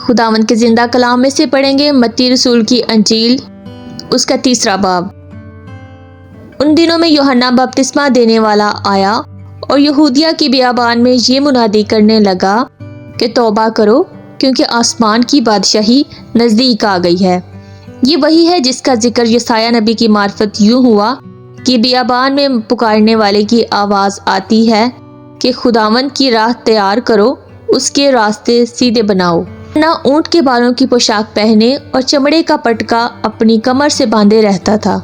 خداوند کے زندہ کلام میں سے پڑھیں گے متی رسول کی انجیل، اس کا 3 باب۔ ان دنوں میں یوحنا بپتسمہ دینے والا آیا اور یہودیہ کی بیابان میں یہ منادی کرنے لگا کہ توبہ کرو، کیونکہ آسمان کی بادشاہی نزدیک آ گئی ہے۔ یہ وہی ہے جس کا ذکر یسایہ نبی کی معرفت یوں ہوا کہ بیابان میں پکارنے والے کی آواز آتی ہے کہ خداوند کی راہ تیار کرو، اس کے راستے سیدھے بناؤ۔ نہ اونٹ کے بالوں کی پوشاک پہنے اور چمڑے کا پٹکا اپنی کمر سے باندھے رہتا تھا،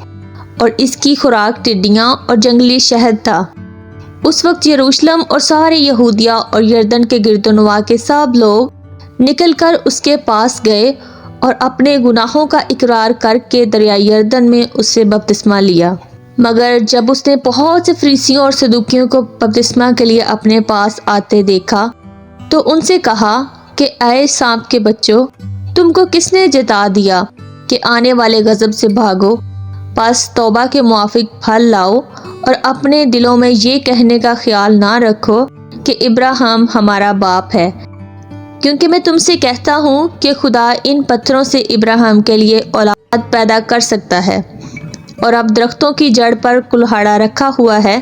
اور اس کی خوراک ٹڈیاں اور جنگلی شہد تھا۔ اس وقت یروشلم اور سارے یہودیہ اور یردن کے گرد و نواح کے سب لوگ نکل کر اس کے پاس گئے اور اپنے گناہوں کا اقرار کر کے دریائے یردن میں اس سے بپتسمہ لیا۔ مگر جب اس نے بہت سے فریسیوں اور صدوقیوں کو بپتسمہ کے لیے اپنے پاس آتے دیکھا تو ان سے کہا کہ اے سانپ کے بچوں، تم کو کس نے جتا دیا کہ آنے والے غضب سے بھاگو؟ پس توبہ کے موافق پھل لاؤ اور اپنے دلوں میں یہ کہنے کا خیال نہ رکھو کہ ابراہیم ہمارا باپ ہے، کیونکہ میں تم سے کہتا ہوں کہ خدا ان پتھروں سے ابراہیم کے لیے اولاد پیدا کر سکتا ہے۔ اور اب درختوں کی جڑ پر کلہاڑا رکھا ہوا ہے،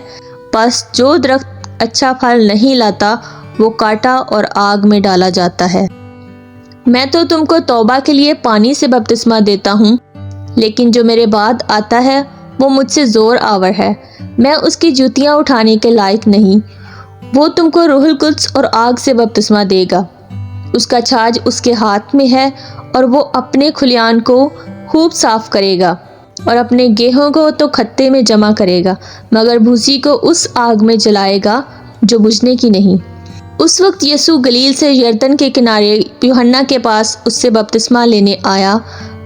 پس جو درخت اچھا پھل نہیں لاتا وہ کاٹا اور آگ میں ڈالا جاتا ہے۔ میں تو تم کو توبہ کے لیے پانی سے بپتسمہ دیتا ہوں، لیکن جو میرے بعد آتا ہے وہ مجھ سے زور آور ہے، میں اس کی جوتیاں اٹھانے کے لائق نہیں۔ وہ تم کو روح القدس اور آگ سے بپتسمہ دے گا۔ اس کا چھاج اس کے ہاتھ میں ہے، اور وہ اپنے کھلیان کو خوب صاف کرے گا اور اپنے گیہوں کو تو کھتے میں جمع کرے گا، مگر بھوسی کو اس آگ میں جلائے گا جو بجھنے کی نہیں۔ اس وقت یسوع گلیل سے یردن کے کنارے یوحنا کے پاس اس سے بپتسمہ لینے آیا،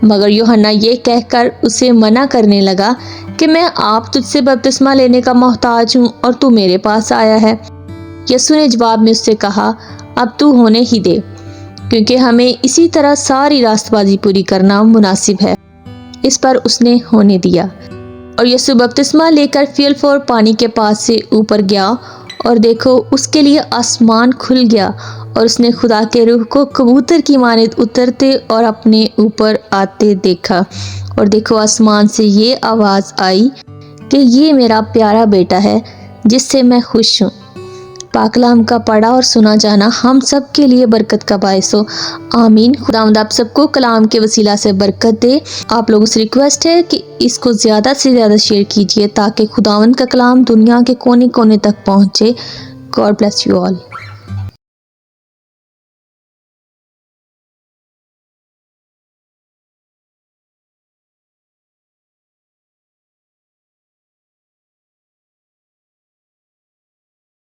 مگر یوحنا یہ کہہ کر اسے منع کرنے لگا کہ میں آپ تجھ سے بپتسمہ لینے کا محتاج ہوں اور تو میرے پاس آیا ہے۔ یسوع نے جواب میں اس سے کہا، اب تو ہونے ہی دے، کیونکہ ہمیں اسی طرح ساری راست بازی پوری کرنا مناسب ہے۔ اس پر اس نے ہونے دیا، اور یسوع بپتسمہ لے کر فی الفور پانی کے پاس سے اوپر گیا، اور دیکھو اس کے لیے آسمان کھل گیا، اور اس نے خدا کے روح کو کبوتر کی مانند اترتے اور اپنے اوپر آتے دیکھا، اور دیکھو آسمان سے یہ آواز آئی کہ یہ میرا پیارا بیٹا ہے جس سے میں خوش ہوں۔ پاک کلام کا پڑھا اور سنا جانا ہم سب کے لیے برکت کا باعث ہو، آمین۔ خداوند آپ سب کو کلام کے وسیلہ سے برکت دے۔ آپ لوگوں سے ریکویسٹ ہے کہ اس کو زیادہ سے زیادہ شیئر کیجیے تاکہ خداوند کا کلام دنیا کے کونے کونے تک پہنچے۔ God bless you all.